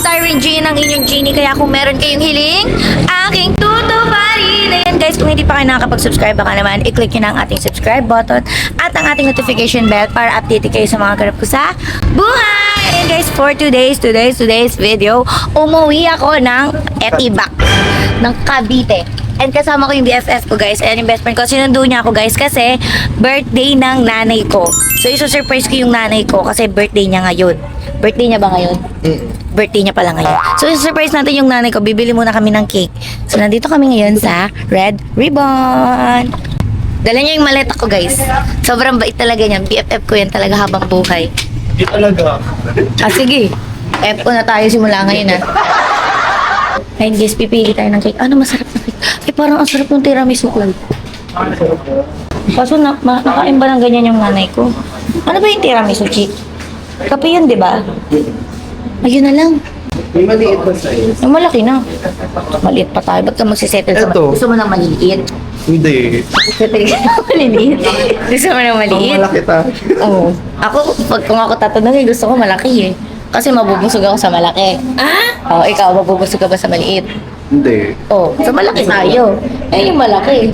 Siren G ang inyong genie. Kaya kung meron kayong hiling, aking tutuparin. Ayan guys, kung hindi pa kayo nakakapag-subscribe, baka naman i-click nyo na ang ating subscribe button at ang ating notification bell para update kayo sa mga ganap ko sa buhay. Ayan guys, for today's video, umuwi ako ng Etibak, ng Cavite. And kasama ko yung BFF ko guys. Ayan yung best friend ko. Sinundo niya ako guys kasi birthday ng nanay ko. So iso-surprise ko yung nanay ko kasi birthday niya ngayon. Birthday niya ba ngayon? Birthday niya pala ngayon. So iso-surprise natin yung nanay ko. Bibili muna kami ng cake. So nandito kami ngayon sa Red Ribbon. Dala niya yung maleta ko guys. Sobrang bait talaga niyan. BFF ko yan talaga habang buhay. Hindi talaga. Sige. F ko na tayo simula ngayon ha. Ayun guys, pipili tayo ng cake. Ano masarap na cake? Ay parang ang sarap ng tiramisu club. Kaso nakain ba ng ganyan yung nanay ko? Ano ba yung tiramisu, Chi? Kape yun, di ba? Ayun na lang. May maliit pa sa iyo. Yung malaki na. Maliit pa tayo. Ba't ka magsisettle sa Eto. Gusto mo ng maliit? Hindi. Settle ka ng maliit? Gusto mo ng Ang maliit? malaki ta. Oo. Ako, kung ako tatanungin, gusto ko malaki eh. Kasi mabubusog ako sa malaki. Ah? Oo, ikaw, mabubusog ka ba sa maliit? Hindi. Oh, sa malaki tayo. Eh, yung malaki.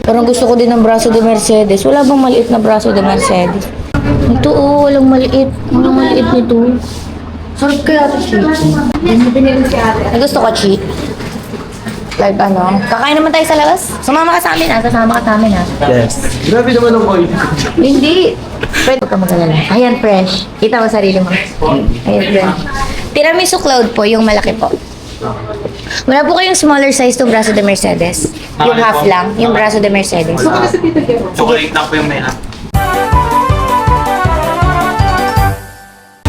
Parang gusto ko din ng braso de Mercedes. Wala bang maliit na braso de Mercedes? Ito oh, walang maliit. Walang maliit nito. Sarap kaya ito, Chi. Gusto ko, Chi. Like ano? Kakain naman tayo sa labas? Sumama ka sa amin ha. Sasama ka sa amin ha. Yes. Grabe naman ang oil. Hindi. Pwede ka mag-alala. Ayan, fresh. Kita mo sarili mo. Ayan, fresh. Tiramisu Cloud po, yung malaki po. Wala po kayong smaller size to braso de Mercedes. Yung half lang, yung braso de Mercedes. Chocolate na po yung may app.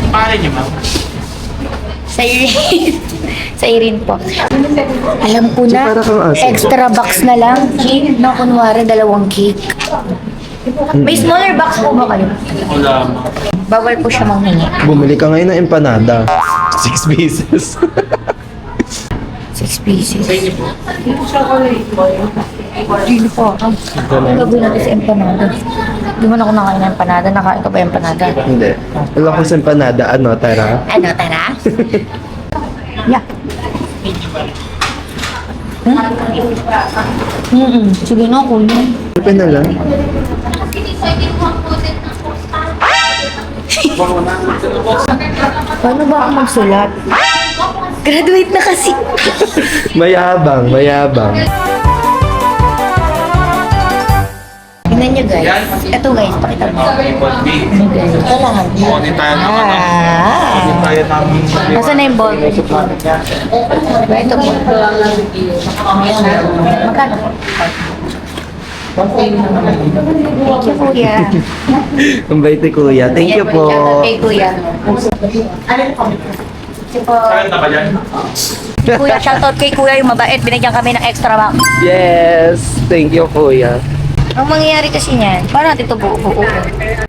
Paano niyo, ma'am? Sa Irene. Sa Irene po. Alam ko na, Para kang aso. extra box na lang. Cake na kunwari, 2 cake. May smaller box po ba kayo? Wala, ma'am. Bawal po siya manghingi. Bumili ka ngayon ng empanada. 6 pieces. 6 pieces. Sa inyo po. Hindi po. Ang gagawin natin sa empanada. Hindi mo na ako nakain ng empanada. Nakain ka ba yung empanada? Hindi. Wala ko sa empanada. Ano, tara? Ano, tara? Yeah. Sige na, kunin. Open na lang. Paano ba ako magsulat? Graduate na kasi. Mayabang, mayabang. Tingnan nyo guys. Ito guys, pakita mo. Triple B. Kailangan. Kunin tayo ng ano. Kunin tayo ng... Nasaan na yung ball? Ito po. Magkano po? Thank you, kuya. Ang bait ni kuya. Thank you po. Kay kuya. Thank you po. Saan na ba yan? Kuya, shoutout kay kuya yung mabait. Binigyan kami ng extra box. Yes. Thank you, kuya. Ang mangyayari kasi niyan, paano natin ito buuin?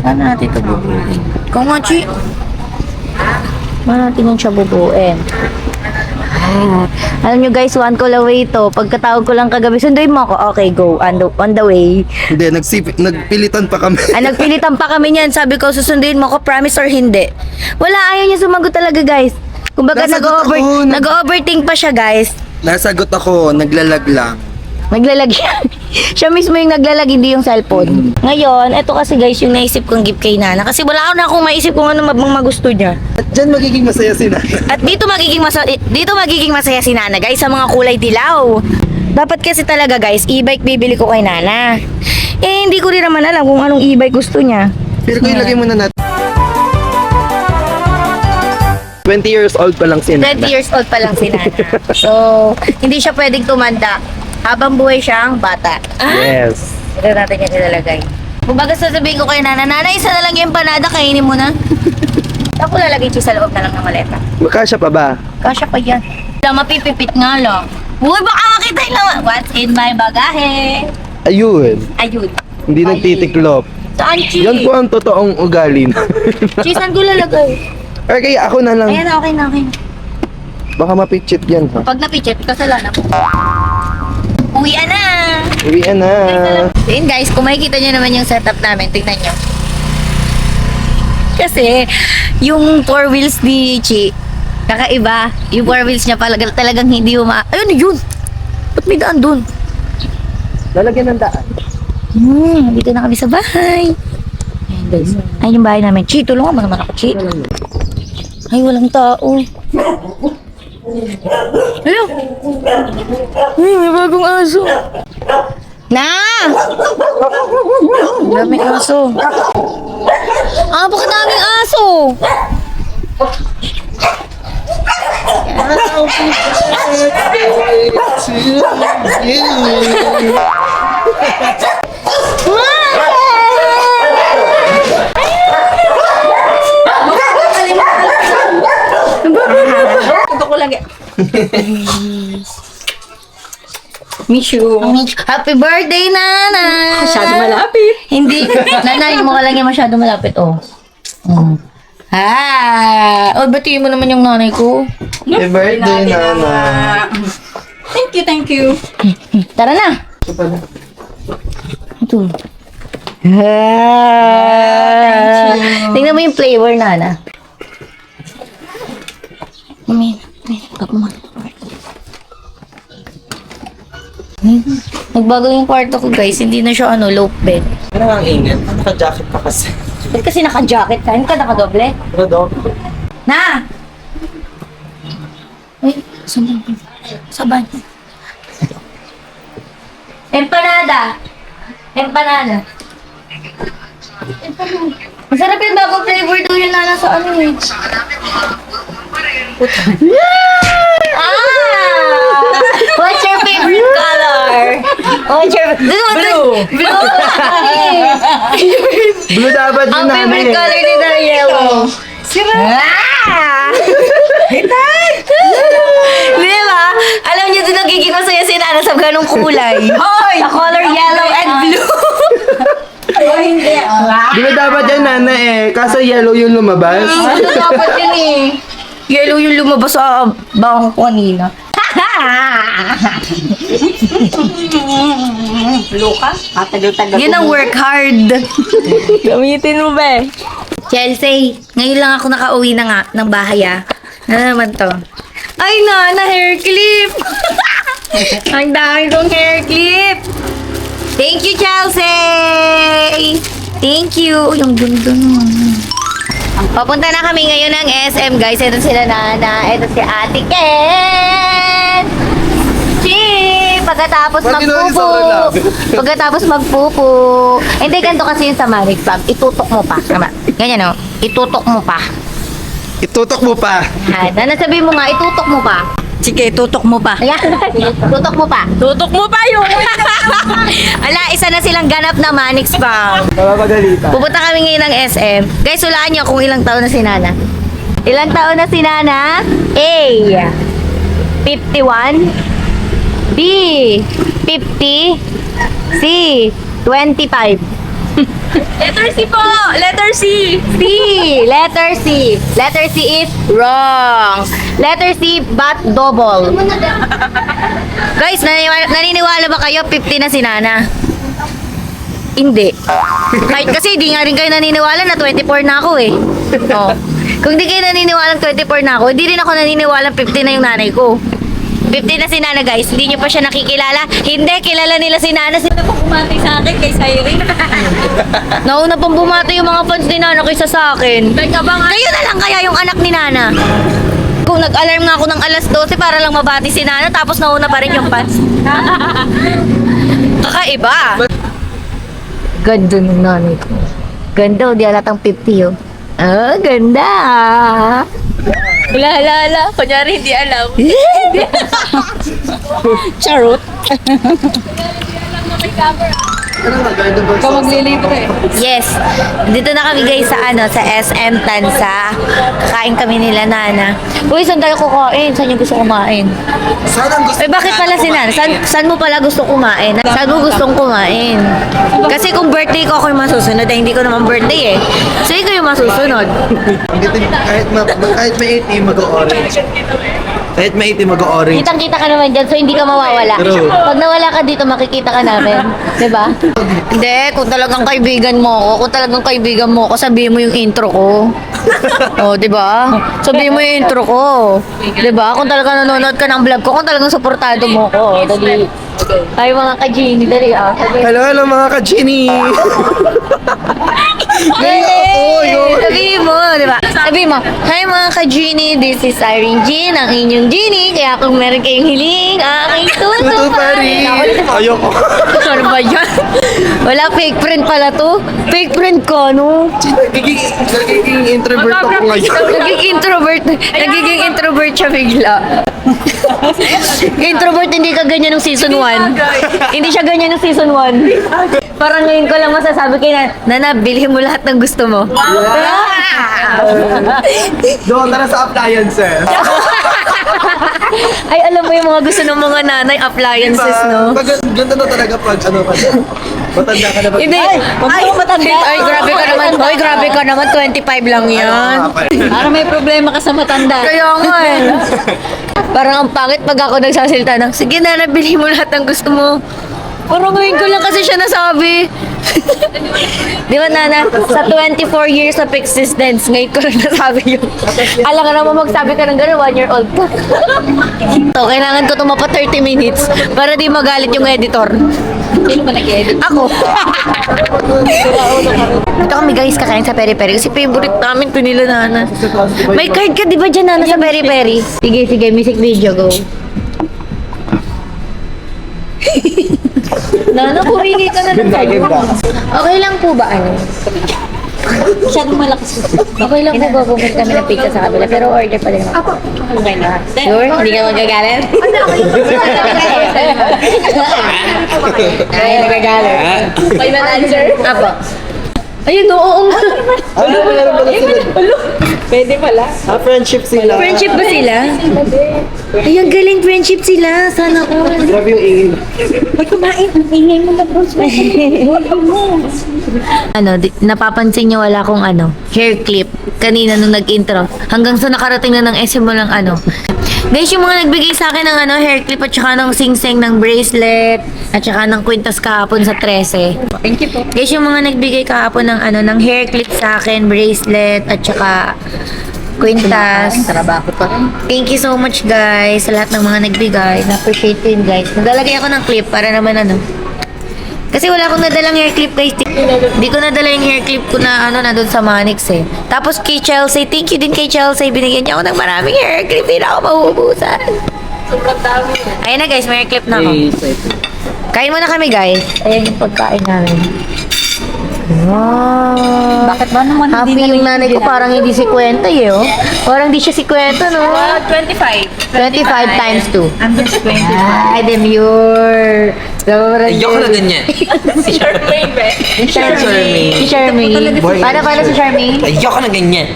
Paano natin ito buuin? Ikaw nga, Chi. Paano natin yan siya bubuin? Alam nyo guys, 1 call away to. Pagkatawag ko lang kagabi, sunduin mo ako. Okay, go. On the way. Hindi, nagpilitan pa kami. Nagpilitan pa kami niyan. Sabi ko, susunduin mo ako, promise or hindi. Wala, ayaw niya sumagot talaga guys. Kumbaga, Nasagot ako, nag-overthink pa siya guys. Nasagot ako, naglalag lang. Naglalag siya. Siya mismo yung naglalag, hindi yung cellphone. Ngayon, eto kasi guys, yung naisip kong gift kay Nana. Kasi wala na akong maisip kung ano magusto niya. At dyan magiging masaya si Nana. At dito magiging masaya si Nana guys sa mga kulay dilaw. Dapat kasi talaga guys, e-bike bibili ko kay Nana. Eh, hindi ko rin naman alam kung anong e-bike gusto niya. Pero kung ilagay mo na natin. 20 years old pa lang si Nana. 20 years old pa lang si Nana. So, hindi siya pwedeng tumanda. Habang buhay siyang bata. Yes. Ito natin yan nilalagay. Kung baga sasabihin ko kay Nana, Nana, isa na lang yung empanada, kainin mo na. Ako lalagay siya sa loob na lang ng maleta. Makasya pa ba? Kasya pa yan. Mapipipit nga lang. Uy, baka makita yung laman. What's in my bagahe? Ayun. Ayun. Hindi nagtitiklop. Saan, Chi? Yan po ang totoong ugali na. Chi, saan ko lalagay? Or kaya ako na lang. Ayan, okay na, okay na. Baka mapitchit yan ha. Pag napichet, kasalanan po. Uwian na! Uwian na. Ayun guys, kung makikita nyo naman yung setup namin, tignan nyo. Kasi, yung four wheels ni Chi, kakaiba. Yung four wheels niya talagang hindi Ayun yun! Ba't may daan dun? Lalagyan ng daan. Dito na kami sa bahay. Ayan guys. Ayun yung bahay namin. Chi, tulungan mo naman ako, Chi. Ay, walang tao. Hello? Ay, may bagong aso. Na! Daming aso. Baka daming aso. Ito ko lang. Miss you. Happy birthday, Nana! Masyado malapit. Hindi. Nana, yung mukha lang yung masyado malapit, oh. Batiin mo naman yung nanay ko. Happy birthday, Nana. Thank you. Tara na. Ito. Tingnan mo yung flavor, Nana. Nagbago yung kwarto ko, guys. Hindi na siya low bed. Ano ang init? Naka-jacket pa kasi. Ba't kasi naka-jacket ka? Hindi ka nakadoble? Ano daw? Na! Ay, saban. Empanada. Masarap yung bagong flavor daw yun, Nana, sa ano eh. What's your favorite color? Blue. Blue. Blue dapat Ang yun namin. favorite color ni na yellow. Di ba? Alam niyo din nagiging masaya si Nana sa ganong kulay. Hoy! Sa color yellow and blue. Di ba dapat yan, Nana Kaso yellow yung lumabas. Ano dapat yun eh? Yellow yung lumabas sa bangko ko kanina. Luka? Tagal-tagal. Yun ang work hard. Gamitin mo ba eh? Chelsea, ngayon lang ako nakauwi na nga ng bahay Ano naman to? Ay, Nana, hair clip! Ang dami kong hair clip! Thank you, Chelsea! Thank you! Yung ganda naman. Papunta na kami ngayon ng SM, guys. Ito sila, Nana. Ito si Ate Ken! Chip! Pagkatapos magpupo. Hindi, ganito kasi yung sa Manic Club. Itutok mo pa. Ganyan, no? Itutok mo pa. Itutok mo pa. Nana, sabi mo nga, itutok mo pa. Sige, tutok mo pa. Ayan, tutok mo pa. Tutok mo pa yun! Ala, isa na silang ganap na Manix Bang. Napapagalitan. Pupunta kami ngayon ng SM. Guys, hulaan niyo kung ilang taon na si Nana. Ilang taon na si Nana? A. 51. B. 50. C. 25. Letter C po! Letter C! C. Letter C. Letter C is wrong. Letter C, but double. Guys, naniniwala ba kayo 50 na si Nana? Hindi. Kahit kasi di nga rin kayo naniniwala na 24 na ako eh. Oh. Kung di kayo naniniwala 24 na ako, hindi rin ako naniniwala 50 na yung nanay ko. 50 na si Nana, guys. Hindi nyo pa siya nakikilala. Hindi, kilala nila si Nana. Sino pa bumati sa akin kay Cyrene? Nauna pang bumati yung mga fans ni Nana kaysa sa akin. Kayo na lang kaya yung anak ni Nana. Kung nag-alarm nga ako ng alas 12 para lang mabati si Nana, tapos nauna pa rin yung fans. Kakaiba. Ganda ng nanay ko. Ganda, di alatang 50 yun. Ganda. Wala. Kunyari, hindi alam. Charot. Ikaw maglilibre. Yes. Dito na kami guys sa sa SM Tansa. Kakain kami nila Nana. Uy, saan tayo kukain? Saan yung gusto kumain? Saan ang gusto? Bakit pala si Nana? Saan mo pala gusto kumain? Saan mo gustong kumain? Kasi kung birthday ko ako yung masusunod, hindi ko naman birthday eh. So, ikaw yung masusunod. Kahit may 18 mag-orange. Kahit maitim, mag-orange. Kitang-kita ka naman dyan, so hindi ka mawawala. True. Pag nawala ka dito, makikita ka namin. Diba? Hindi, kung talagang kaibigan mo ako, sabihin mo yung intro ko. O, diba? Sabihin mo yung intro ko. Diba? Kung talagang nanonood ka ng vlog ko, kung talagang suportado mo ko. Dali. Ay, mga ka-Genie, dali ah. Hello mga ka-Genie! Sabihin mo, di ba? Sabihin mo, hi mga ka-Genie, this is Irene Jean, ang inyong Genie. Kaya kung meron kayong hiling, aking tutuparin. Ayoko. Ano ba yan? Wala, fake friend pala to. Fake friend ko, no? Nagiging introvert ako ngayon. Nagiging introvert siya bigla. Introvert, hindi ka ganyan nung season 1. Hindi siya ganyan nung season 1. Parang ngayon ko lang masasabi kay Nana, bilhin mo lahat ng gusto mo. Doon, tara sa appliances. Ay, alam mo yung mga gusto ng mga nanay, appliances, no? Ganda na talaga pag ano ka na. Matanda ka na ba? Hindi. Ay, matanda. Ay, grabe ka naman. Ay, grabe ka naman. 25 lang yan. Para may problema ka sa matanda. Kaya nga eh. Parang ang pangit pag ako nagsasalita ng, sige na, nabili mo lahat ng gusto mo. Parang ngayon ko lang kasi siya nasabi. Di ba, Nana? Sa 24 years of existence, ngayon ko lang nasabi yun. Alam ka naman magsabi ka ng gano'n, 1-year-old ka. So, kailangan ko tumapa 30 minutes para di magalit yung editor. Sino ba nag-edit? Ako. Ito kami guys, kakain sa peri-peri. Kasi favorite namin ito nila, Nana. May card ka, di ba dyan, Nana, sa peri-peri? Sige, music video, go. Nana, pumili ka na ng card mo. Okay lang po ba, ano? Masyadong malakas. Okay lang po ba bumili kami ng pizza sa kabila? Pero order pa din ako. Okay na. Sure? Hindi ka magagalit? Ay, nagagalit. Final answer? Apo. Ayun, oo nga. Ano meron pala sila? Pwede pala. Friendship sila. Friendship ba sila? Ay, ang galing friendship sila. Sana ko. Grabe yung ingin. Ay, kumain. Ingay mo na, bro. Napapansin niyo wala akong hair clip kanina nung nag-intro. Hanggang sa nakarating na ng SM mo lang Guys, yung mga nagbigay sa akin ng hair clip at saka ng sing-sing ng bracelet at saka ng kwintas kahapon sa 13. Thank you po. Guys, yung mga nagbigay kahapon ng ng hair clip sa akin, bracelet at saka kwintas. Trabaho pa rin. Thank you so much guys sa lahat ng mga nagbigay. Na-appreciate ko yun guys. Naglalagay ako ng clip para naman Kasi wala akong nadalang hair clip guys. Hindi ko nadala yung hair clip ko na nandun sa Manix eh. Tapos kay Chelsea, thank you din kay Chelsea. Binigyan niya ako ng maraming hair clip. Hindi na ako mahubusan. Sobrang dami. Ayun na guys, may hair clip na ako. Kain muna kami guys. Ayan yung pagkain namin. Wow. Bakit ba naman Happy hindi yung nanay ko, parang hindi si Kwenta eh, oh. Parang hindi siya si Kwenta, no? 25. 25 times 2. I'm just 25. Ay, demure. Ayoko na ganyan. Si Charmaine, be. Charmaine. Si Charmaine. Paano si Charmaine? Ayoko na ganyan.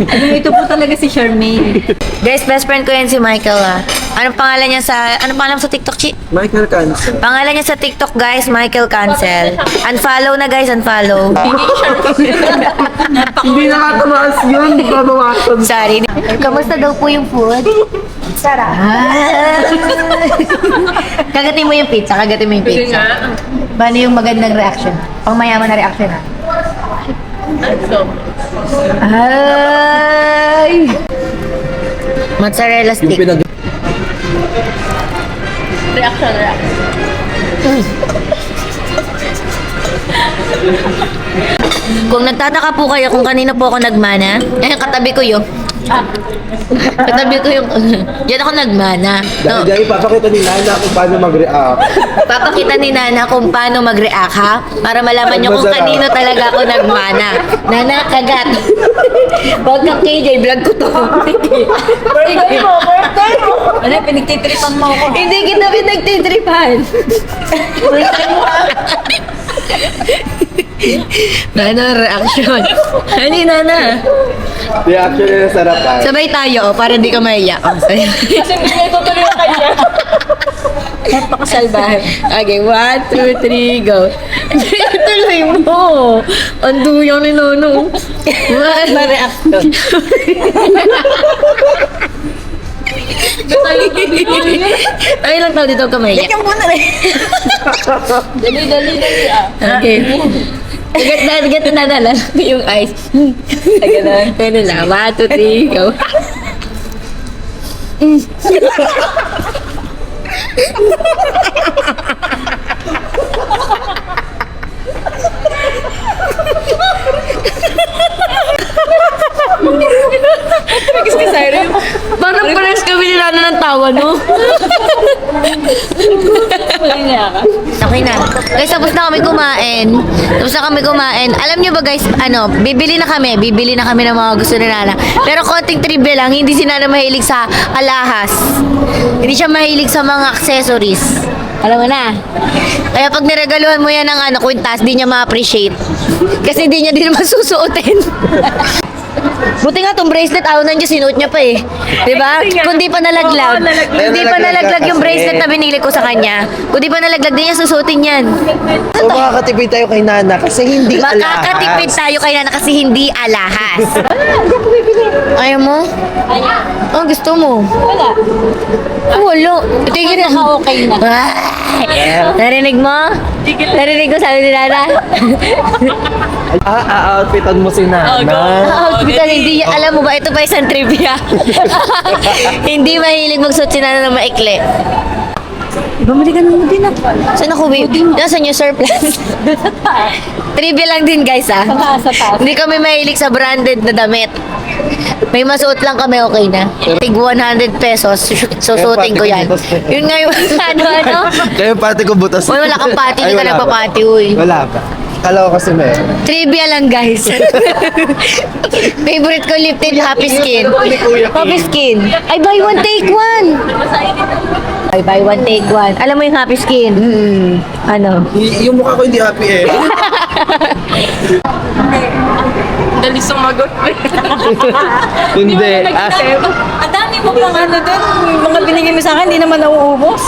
Ito po talaga si Charmaine. Guys, best friend ko yan si Michael, ah. Anong pangalan mo sa TikTok, Chi? Michael Cans. Pangalan niya sa TikTok, guys, Michael Cancel. Unfollow na, guys, unfollow. Hindi nakatamaas yun. Babawasan. Sorry. Kamusta daw po yung food? Sarap. Kagatin mo yung pizza, Paano yung magandang reaction? Pangmayaman na reaction, ha? Ay! Mozzarella stick. Reaction. Kung nagtataka po kayo kung kanina po ako nagmana, katabi ko yung... Diyan ako nagmana. No, Dahil papakita ni Nana kung paano mag-react. papakita ni Nana kung paano mag-react, ha? Para malaman nyo kung Masarap. kanino talaga ako nagmana. Nana, kagat. Huwag kang KJ, vlog ko to. Birthday mo. Ano, pinagtitripan mo ako. Hindi kita pinagtitripan. Nana, reaction. Ano Nana? Reaction nila sarap tayo. Sabay tayo, para di ka maiyak. Kasi hindi niya itutuloy ang kanya. Napakasalbahe. Okay, 1, 2, 3, go. Tuloy mo. Ang duyang ni Nono. Ma-reaction. Ay lang tao dito kamay. Yan muna rin. Dali ah. Okay. Get na dala yung ice. Ganun. Ganun lang. 1, 2, 3, go. Parang pares kami nilana ng tawa, no? Okay na. Guys, tapos na kami kumain. Alam nyo ba guys, bibili na kami ng mga gusto ni Nana. Pero konting trivia lang, hindi si Nana mahilig sa alahas. Hindi siya mahilig sa mga accessories. Alam mo na. Kaya pag niregaluhan mo yan ng kwintas, di niya ma-appreciate. Kasi di niya din masusuotin. Buti nga tong bracelet, nandiyan sinuot niya pa eh. Diba? Kung di pa nalaglag. Kung di pa nalaglag yung bracelet na binili ko sa kanya. Kung di pa nalaglag, di niya susuotin yan. So makakatipid tayo kay Nana kasi hindi Makakatipid alahas. tayo kay Nana kasi hindi alahas. Ayaw mo? Oh, gusto mo? Wala. Wala. Tigil na. Okay na. Narinig mo? Narinig mo sabi ni Nana? Outfitan mo si Nana. Hospital, hindi niya, alam mo ba, ito pa isang trivia. Hindi mahilig magsuot si Nana ng maikli. Bumili ka naman din ako. Saan ako, babe? Nasaan yung surplus? Trivia lang din, guys, Sa taas. Hindi kami mahilig sa branded na damit. May masuot lang kami, okay na. Tig 100 pesos, susuotin ko yan. Yun nga yung ano? Kaya pati ko butas. Uy, wala kang pati, Ay, hindi ka wala nagpapati, pa. uy. Wala pa. Kala ko kasi meron. Trivia lang, guys. Favorite ko lip tint, Happy Skin. Happy Skin. Ay, buy one, take one. Ay, buy one, take one. Alam mo yung Happy Skin? Ano? Yung mukha ko hindi happy eh. Dali sumagot. Hindi. Ang dami mo pang doon. Yung mga binigay mo sa akin, hindi naman nauubos.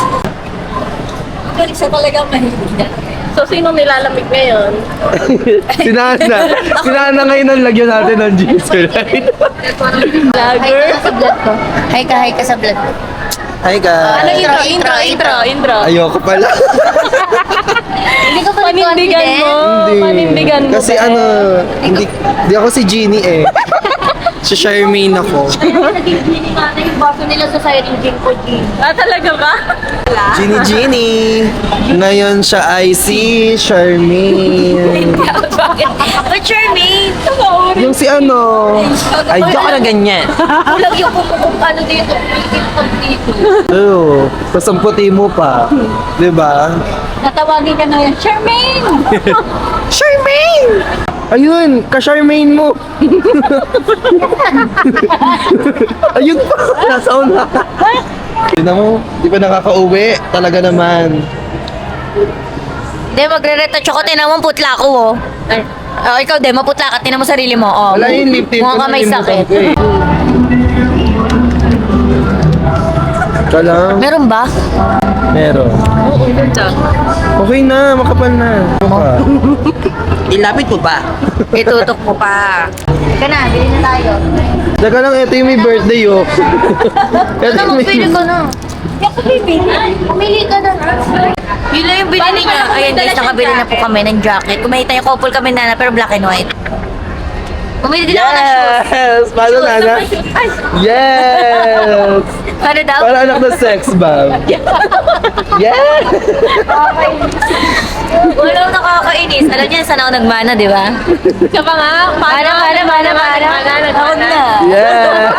Balik sa talagang mahilig. So, sino nilalamig ngayon? Si Nana. Si Nana ngayon ang lagyan natin ng jeans. Vlogger? Hi ka sa vlog ko. Hi ka sa vlog ko. Hi guys. Intro. Ayoko pala. Hindi ka pa Panindigan mo. Hindi. Panindigan mo. Kasi hindi ako si Jeannie eh. Si Charmaine ako. Naging cleaning natin yung baso nila sa siding gym ko, Gym. Ah, talaga ba? Jeannie. Ngayon siya ay si Charmaine. But Charmaine, Yung si ano. Ayoko na ganyan. kulang yung ano dito. Dito. Oo. Tapos ang puti mo pa. Diba? Natawagin ka na yan, Charmaine! Charmaine! Ayun, ka-Charmaine mo. Ayun pa, nasa una. Tignan mo, di pa nakaka-uwi. Talaga naman. Hindi, magre-retouch ako. Tinan mo, putla ako, oh. Oh, ikaw din, maputla ka. Tinan mo sarili mo, oh. Wala yung lip tint. Mukha ka may sakit. Kalam, Meron ba? meron. Okay na, makapal na. Mukha. Ilapit mo pa. Itutok mo pa. Ika na, bili na tayo. Teka lang, ito yung may birthday, oh. Ito Ano, yung may... pili ko na. Pumili ka na. Yun lang yung binili niya. Ayan guys, nakabili na po kami ng jacket. Kumahita yung couple kami na pero black and white. Bumili din ako ng shoes. Yes! Paano, Nana? Yes! Ano daw? Para anak na sex bomb. Yes! Walang nakakainis. Alam niya, saan ako nagmana, di ba? Siya pa nga. Mana. Ako na. Yeah!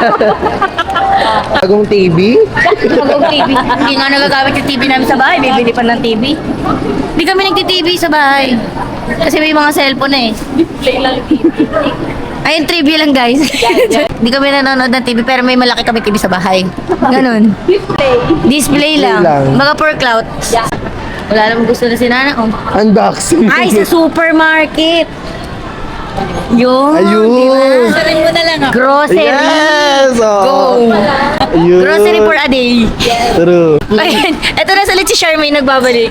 Bagong TV? Bagong TV. Hindi nga nagagamit yung TV namin sa bahay. Bibili pa ng TV. Hindi kami nagti-TV sa bahay. Kasi may mga cellphone eh. Play lang. Ayun, trivia lang guys. Hindi kami nanonood ng TV pero may malaki kami TV sa bahay. Ganon. Display lang. lang. Mga per clout. Wala namang gusto na si Nana. Oh. Unboxing. Ay, sa supermarket. Yun. Ayun. Sabihin mo na lang. Grocery. Yes! Oh. Go. Ayun. Grocery for a day. True. Ayun. Ito na ulit si Charmaine nagbabalik.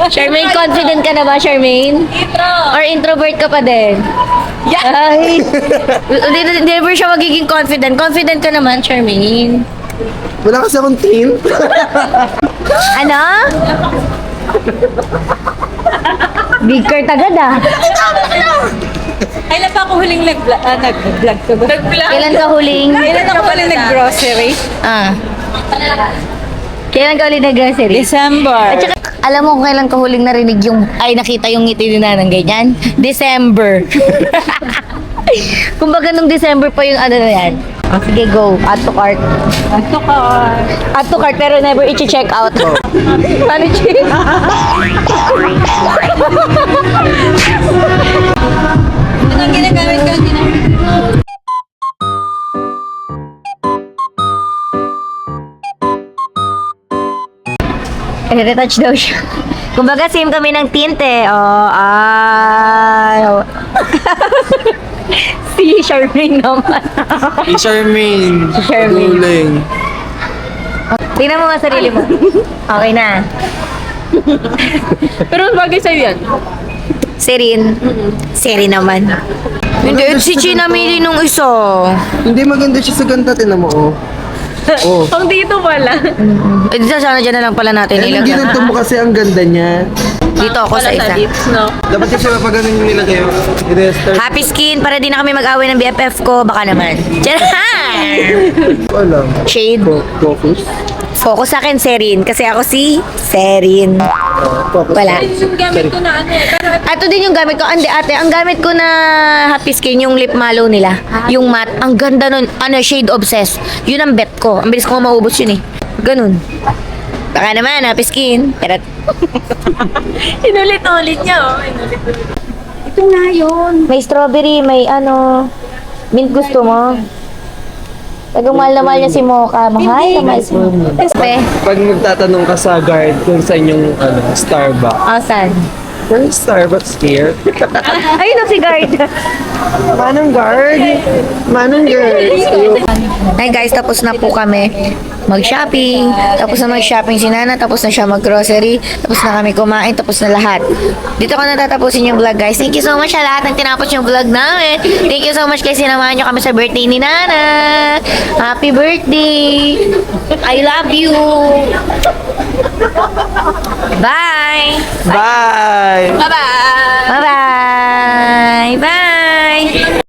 Charmaine, confident ka na ba, Charmaine? Intro! Or introvert ka pa din? Ay. Never siya magiging confident. Confident ka naman, Charmaine. Wala kasi akong tint. Ano? Big cart agad ah. Kailan pa ako huling nag-vlog ko ba? Kailan ka huling? Kailan ako huling nag-grocery? Ah. Kailan ka huling nag-grocery? December. At saka, alam mo kung kailan ka huling narinig yung, ay nakita yung ngiti ni Nanang ganyan? December. Kumbaga nung December pa yung ano na yan. Sige, go. Add to cart. Ito ka. Add to cart pero never i-check out. Paano check? Anong ginagamit ko? Retouch daw siya. Kumbaga, same kami ng tint eh. Oh, ay. Si Charmaine naman. Charmaine. Charmaine. Guling. Tingnan mo nga sarili mo. Okay na. Pero bagay sa'yo yan. Serin. Serin naman. Hindi, si China Mili nung isa. Hindi maganda siya sa ganda, tinan mo, oh. Oh. Pang dito pala. Eh, di sana dyan na lang pala natin Eh, ilagay. ginanto mo kasi ang ganda niya. Dito ako sa isa. lips, no? Dapat kasi mapaganon yung nilagay. I-restart. Happy skin, para di na kami mag-away ng BFF ko. Baka naman. Tiyan! Wala. Shade. Focus. Focus sa akin, Serin. Kasi ako si Serin. Focus. Wala. Yung gamit ko na ano eh. Pero Ito din yung gamit ko. Andi ate, ang gamit ko na Happy Skin, yung lip mallow nila. Yung matte. Ang ganda nun. Ano, shade obsessed. Yun ang bet ko. Ang bilis ko maubos yun eh. Ganun. Baka naman, Happy Skin. Pero, inulit-ulit niya, oh. Inulit-ulit. Ito nga yun. may strawberry, may ano, mint gusto mo. Tagang mahal na mahal niya si Mocha. Mahal na mahal si Mocha. Pag magtatanong ka sa guard kung sa inyong Starbucks. Asan? Where's Starbucks here? Ayun na si guard. Manong guard? Manong guard? Ay guys, tapos na po kami mag-shopping. Tapos na mag-shopping si Nana. Tapos na siya mag-grocery. Tapos na kami kumain. Tapos na lahat. Dito ko na tatapusin yung vlog guys. Thank you so much sa lahat ng tinapos yung vlog namin. Thank you so much kasi sinamahan nyo kami sa birthday ni Nana. Happy birthday! I love you! Bye! Bye! Bye-bye! Bye-bye! Bye!